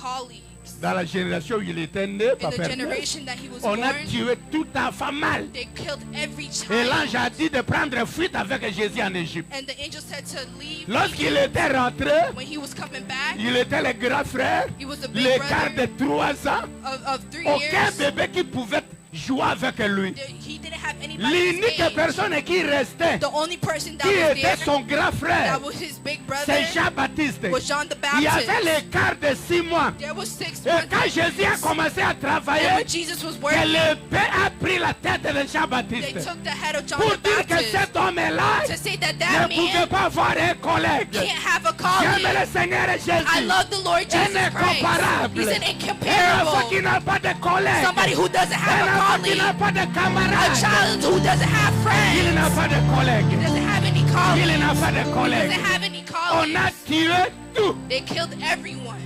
colleagues. Dans la génération où il était né, In the generation that he was on a born, tué tout enfant mâle. they killed every Et l'ange child. a dit de prendre fuite avec Jésus en Égypte. And the angel said to leave. Lorsqu'il était rentré, When he was coming back, il était le grand frère, he was a big l'écart de brother 3 ans. of 3 Aucun years. bébé qui pouvait jouer avec lui. He didn't have anybody L'unique his age. personne qui restait, The only person that qui was était there, son grand frère, that was his big brother, c'est Jean-Baptiste. was John the Il y avait Baptist. l'écart de 6 mois. There was 6 Et months. quand Jésus a commencé à And travailler, when Jesus was que working, l'épée a pris la tête de they Jean-Baptiste. took the head of John Pour the dire que Baptist cet homme-là to say that ne that pouvait man pas avoir un collègue. can't have a J'aime colleague. le Seigneur I Jésus. love the Lord Jesus Incomparable. Christ. He's an Et incomparable. un qui n'a pas de collègue. Somebody who doesn't have Un a enfant qui n'a colleague. pas de A camarade. child who doesn't have Il friends. n'a pas de collègue. Doesn't have any Il colleagues. n'a pas de collègue. Doesn't have any On a colleagues. tué tout. They killed everyone.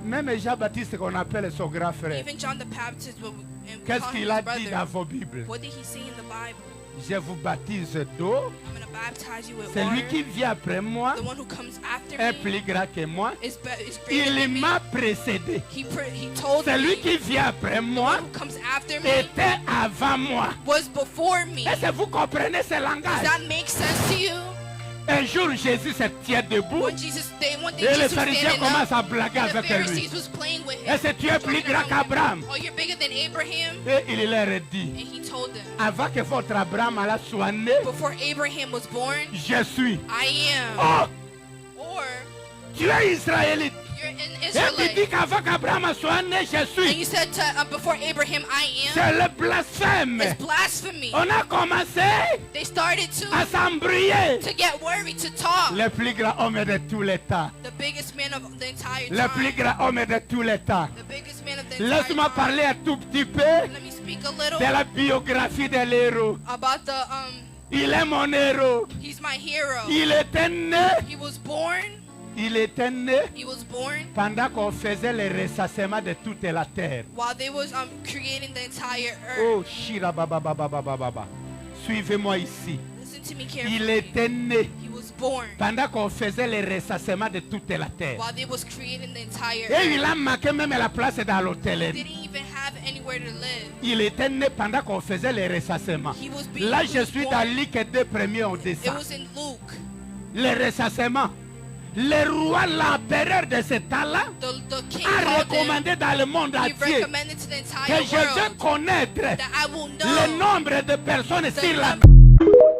Même Jean-Baptiste qu'on appelle son grand frère. Even John the Baptist, what we Qu'est-ce call him qu'il his a dit dans brother. vos Bibles? What did he say in the Bible? Je vous baptise d'eau. I'm going to baptize you with Celui water. qui vient après moi The one who comes after est me plus grand que moi. is greater Il than me. m'a précédé. He told Celui me qui vient après the moi one who comes after me était avant moi. was before me. Est-ce que vous comprenez ce Does langage? that make sense to you? Un jour, Jésus se tient debout When Jesus, one day et les Jesus was pharisiens standing commencent up, à blaguer and the avec lui. Pharisees was playing with him. Est-ce que tu es plus joking grand around with him. qu'Abraham? Oh, you're bigger than Abraham? Et il leur dit, And he told them, avant que votre Abraham là soit né, before Abraham was born, je suis. I am. Oh, Or tu es israélite. you're an Et tu dis Israelite. qu'avant qu'Abraham soit né, je And suis. you said to, before Abraham, I am. C'est le blasphème. It's blasphemy. On a commencé They started à s'embrouiller. to get worried, to talk. Le plus grand homme de tous les temps. The biggest man of the entire Le plus time. grand homme de tous les temps. The biggest man of the entire Laisse-moi time. parler un tout petit peu Let me speak a little de la biographie de l'héros. about the Il est mon héros. he's my hero. Il était né. He was born. Il était né He was born pendant qu'on faisait le ressassement de toute la terre. while they was creating the entire earth. Oh, Shira Baba Baba Baba Baba. Suivez-moi ici. Listen to me Il carefully. était né He was born pendant qu'on faisait le ressassement de toute la terre. while they was creating the entire Et il earth. a manqué même la place dans They l'hôtellerie. didn't even have anywhere to live. Il était né pendant qu'on faisait le ressassement. He was being Là, he je was suis born. dans Luc 2 premier au It dessin. was in Luke. Le ressassement. Le roi, l'empereur de ce temps-là, The king a called him. recommandé dans le monde He entier recommended to the que entire je veux world connaître that I will le know nombre de personnes the sur la number